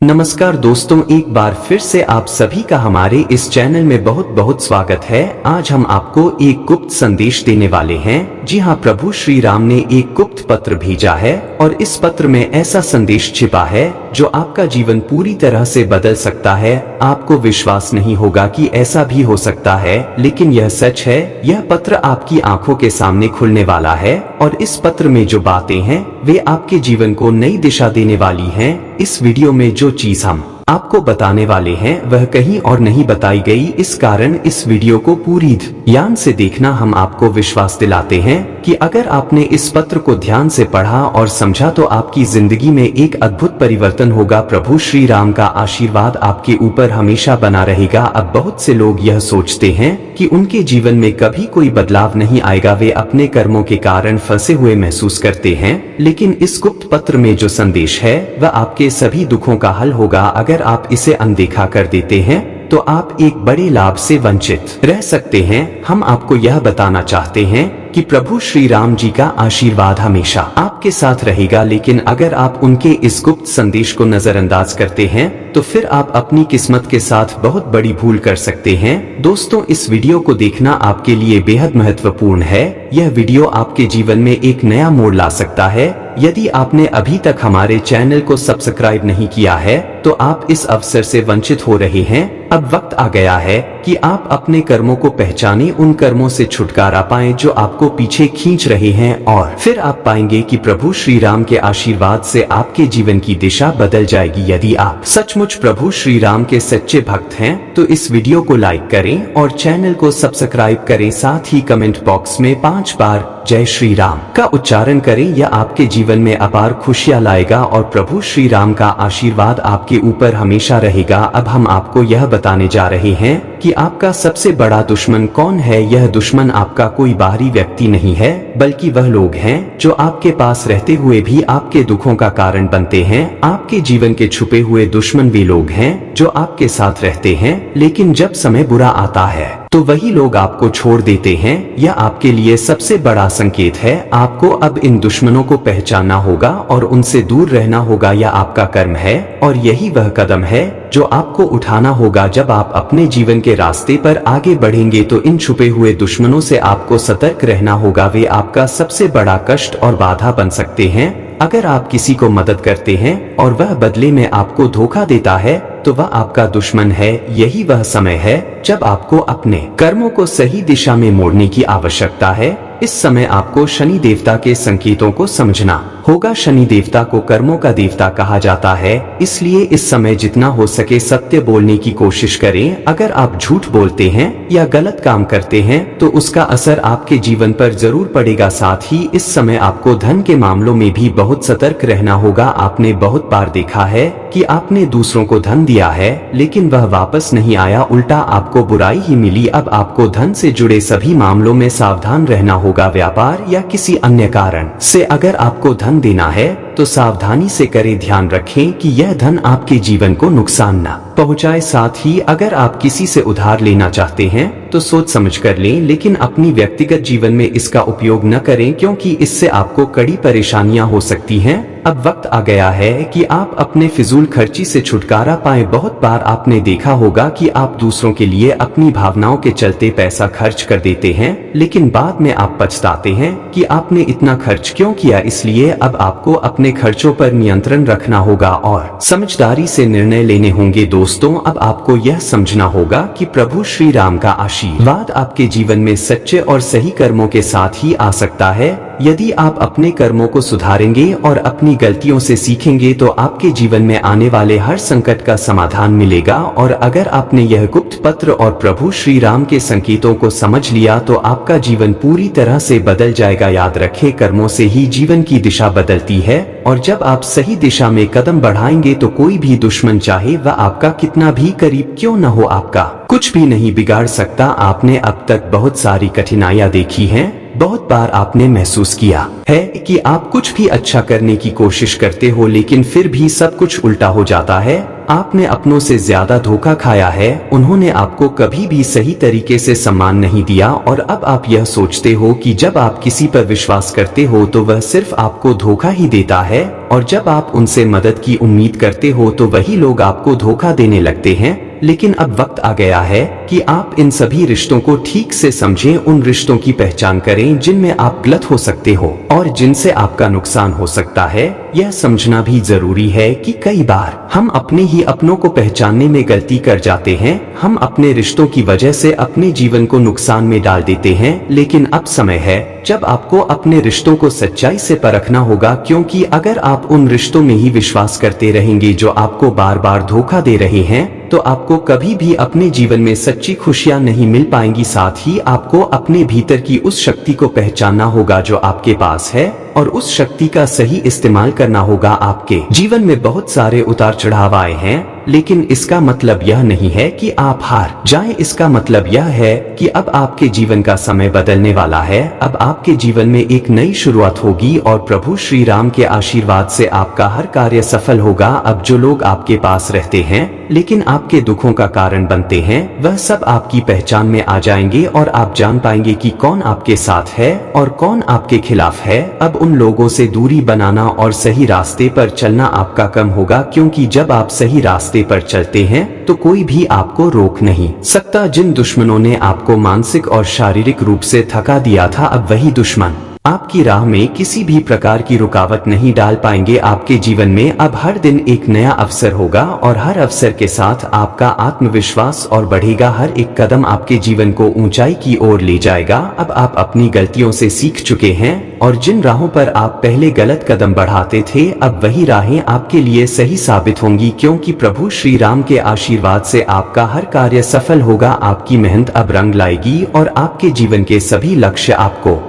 नमस्कार दोस्तों, एक बार फिर से आप सभी का हमारे इस चैनल में बहुत बहुत स्वागत है। आज हम आपको एक गुप्त संदेश देने वाले हैं। जी हाँ, प्रभु श्री राम ने एक गुप्त पत्र भेजा है और इस पत्र में ऐसा संदेश छिपा है जो आपका जीवन पूरी तरह से बदल सकता है। आपको विश्वास नहीं होगा कि ऐसा भी हो सकता है, लेकिन यह सच है। यह पत्र आपकी आंखों के सामने खुलने वाला है और इस पत्र में जो बातें हैं वे आपके जीवन को नई दिशा देने वाली हैं। इस वीडियो में जो चीज हम आपको बताने वाले हैं वह कहीं और नहीं बताई गई। इस कारण इस वीडियो को पूरी ध्यान से देखना। हम आपको विश्वास दिलाते हैं कि अगर आपने इस पत्र को ध्यान से पढ़ा और समझा तो आपकी जिंदगी में एक अद्भुत परिवर्तन होगा। प्रभु श्री राम का आशीर्वाद आपके ऊपर हमेशा बना रहेगा। अब बहुत से लोग यह सोचते हैं कि उनके जीवन में कभी कोई बदलाव नहीं आएगा। वे अपने कर्मों के कारण फंसे हुए महसूस करते हैं, लेकिन इस गुप्त पत्र में जो संदेश है वह आपके सभी दुखों का हल होगा। अगर आप इसे अनदेखा कर देते हैं तो आप एक बड़े लाभ से वंचित रह सकते हैं। हम आपको यह बताना चाहते हैं कि प्रभु श्री राम जी का आशीर्वाद हमेशा आपके साथ रहेगा, लेकिन अगर आप उनके इस गुप्त संदेश को नजरअंदाज करते हैं तो फिर आप अपनी किस्मत के साथ बहुत बड़ी भूल कर सकते हैं। दोस्तों, इस वीडियो को देखना आपके लिए बेहद महत्वपूर्ण है। यह वीडियो आपके जीवन में एक नया मोड़ ला सकता है। यदि आपने अभी तक हमारे चैनल को सब्सक्राइब नहीं किया है तो आप इस अवसर से वंचित हो रहे हैं। अब वक्त आ गया है कि आप अपने कर्मों को पहचाने, उन कर्मों से छुटकारा पाएं जो आपको पीछे खींच रहे हैं, और फिर आप पाएंगे कि प्रभु श्री राम के आशीर्वाद से आपके जीवन की दिशा बदल जाएगी। यदि आप सचमुच प्रभु श्री राम के सच्चे भक्त हैं तो इस वीडियो को लाइक करें और चैनल को सब्सक्राइब करें। साथ ही कमेंट बॉक्स में 5 बार जय श्री राम का उच्चारण करें। यह आपके जीवन में अपार खुशियां लाएगा और प्रभु श्री राम का आशीर्वाद आपके ऊपर हमेशा रहेगा। अब हम आपको यह बताने जा रहे हैं कि आपका सबसे बड़ा दुश्मन कौन है। यह दुश्मन आपका कोई बाहरी व्यक्ति नहीं है, बल्कि वह लोग हैं जो आपके पास रहते हुए भी आपके दुखों का कारण बनते हैं। आपके जीवन के छुपे हुए दुश्मन वे लोग हैं जो आपके साथ रहते हैं, लेकिन जब समय बुरा आता है तो वही लोग आपको छोड़ देते हैं। यह आपके लिए सबसे बड़ा संकेत है। आपको अब इन दुश्मनों को पहचानना होगा और उनसे दूर रहना होगा। यह आपका कर्म है और यही वह कदम है जो आपको उठाना होगा। जब आप अपने जीवन के रास्ते पर आगे बढ़ेंगे तो इन छुपे हुए दुश्मनों से आपको सतर्क रहना होगा। वे आपका सबसे बड़ा कष्ट और बाधा बन सकते हैं। अगर आप किसी को मदद करते हैं और वह बदले में आपको धोखा देता है तो वह आपका दुश्मन है। यही वह समय है जब आपको अपने कर्मों को सही दिशा में मोड़ने की आवश्यकता है। इस समय आपको शनि देवता के संकेतों को समझना होगा। शनि देवता को कर्मों का देवता कहा जाता है, इसलिए इस समय जितना हो सके सत्य बोलने की कोशिश करें। अगर आप झूठ बोलते हैं या गलत काम करते हैं तो उसका असर आपके जीवन पर जरूर पड़ेगा। साथ ही इस समय आपको धन के मामलों में भी बहुत सतर्क रहना होगा। आपने बहुत बार देखा है कि आपने दूसरों को धन दिया है लेकिन वह वापस नहीं आया, उल्टा आपको बुराई ही मिली। अब आपको धन से जुड़े सभी मामलों में सावधान रहना होगा। व्यापार या किसी अन्य कारण से अगर आपको धन देना है तो सावधानी से करें। ध्यान रखें कि यह धन आपके जीवन को नुकसान न पहुंचाए। साथ ही अगर आप किसी से उधार लेना चाहते हैं तो सोच समझ कर लें, लेकिन अपनी व्यक्तिगत जीवन में इसका उपयोग न करें क्योंकि इससे आपको कड़ी परेशानियां हो सकती हैं। अब वक्त आ गया है कि आप अपने फिजूल खर्ची से छुटकारा पाएं। बहुत बार आपने देखा होगा कि आप दूसरों के लिए अपनी भावनाओं के चलते पैसा खर्च कर देते हैं, लेकिन बाद में आप पछताते हैं कि आपने इतना खर्च क्यों किया। इसलिए अब आपको अपने खर्चों पर नियंत्रण रखना होगा और समझदारी से निर्णय लेने होंगे। दोस्तों, अब आपको यह समझना होगा कि प्रभु श्री राम का आशीर्वाद आपके जीवन में सच्चे और सही कर्मों के साथ ही आ सकता है। यदि आप अपने कर्मों को सुधारेंगे और अपनी गलतियों से सीखेंगे तो आपके जीवन में आने वाले हर संकट का समाधान मिलेगा। और अगर आपने यह गुप्त पत्र और प्रभु श्री राम के संकेतों को समझ लिया तो आपका जीवन पूरी तरह से बदल जाएगा। याद रखें, कर्मों से ही जीवन की दिशा बदलती है और जब आप सही दिशा में कदम बढ़ाएंगे तो कोई भी दुश्मन, चाहे वह आपका कितना भी करीब क्यों न हो, आपका कुछ भी नहीं बिगाड़ सकता। आपने अब तक बहुत सारी कठिनाइयां देखी हैं, बहुत बार आपने महसूस किया है कि आप कुछ भी अच्छा करने की कोशिश करते हो लेकिन फिर भी सब कुछ उल्टा हो जाता है। आपने अपनों से ज्यादा धोखा खाया है, उन्होंने आपको कभी भी सही तरीके से सम्मान नहीं दिया और अब आप यह सोचते हो कि जब आप किसी पर विश्वास करते हो तो वह सिर्फ आपको धोखा ही देता है और जब आप उनसे मदद की उम्मीद करते हो तो वही लोग आपको धोखा देने लगते हैं। लेकिन अब वक्त आ गया है कि आप इन सभी रिश्तों को ठीक से समझें, उन रिश्तों की पहचान करें जिनमें आप गलत हो सकते हो और जिनसे आपका नुकसान हो सकता है। यह समझना भी जरूरी है कि कई बार हम अपने ही अपनों को पहचानने में गलती कर जाते हैं। हम अपने रिश्तों की वजह से अपने जीवन को नुकसान में डाल देते हैं, लेकिन अब समय है जब आपको अपने रिश्तों को सच्चाई से परखना होगा, क्योंकि अगर आप उन रिश्तों में ही विश्वास करते रहेंगे जो आपको बार बार धोखा दे रहे हैं तो आपको कभी भी अपने जीवन में सच्ची खुशियां नहीं मिल पाएंगी। साथ ही आपको अपने भीतर की उस शक्ति को पहचानना होगा जो आपके पास है और उस शक्ति का सही इस्तेमाल करना होगा। आपके जीवन में बहुत सारे उतार चढ़ाव आए हैं, लेकिन इसका मतलब यह नहीं है कि आप हार जाएं। इसका मतलब यह है कि अब आपके जीवन का समय बदलने वाला है। अब आपके जीवन में एक नई शुरुआत होगी और प्रभु श्री राम के आशीर्वाद से आपका हर कार्य सफल होगा। अब जो लोग आपके पास रहते हैं लेकिन आपके दुखों का कारण बनते हैं, वह सब आपकी पहचान में आ जाएंगे और आप जान पाएंगे कि कौन आपके साथ है और कौन आपके खिलाफ है। अब उन लोगों से दूरी बनाना और सही रास्ते पर चलना आपका काम होगा, क्योंकि जब आप सही रास्ते पर चलते हैं तो कोई भी आपको रोक नहीं सकता। जिन दुश्मनों ने आपको मानसिक और शारीरिक रूप से थका दिया था, अब वही दुश्मन आपकी राह में किसी भी प्रकार की रुकावट नहीं डाल पाएंगे। आपके जीवन में अब हर दिन एक नया अवसर होगा और हर अवसर के साथ आपका आत्मविश्वास और बढ़ेगा। हर एक कदम आपके जीवन को ऊंचाई की ओर ले जाएगा। अब आप अपनी गलतियों से सीख चुके हैं और जिन राहों पर आप पहले गलत कदम बढ़ाते थे, अब वही राहें आपके लिए सही साबित होंगी, क्योंकि प्रभु श्री राम के आशीर्वाद से आपका हर कार्य सफल होगा। आपकी मेहनत अब रंग लाएगी और आपके जीवन के सभी लक्ष्य आपको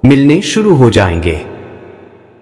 मिलने शुरू हो जाएंगे।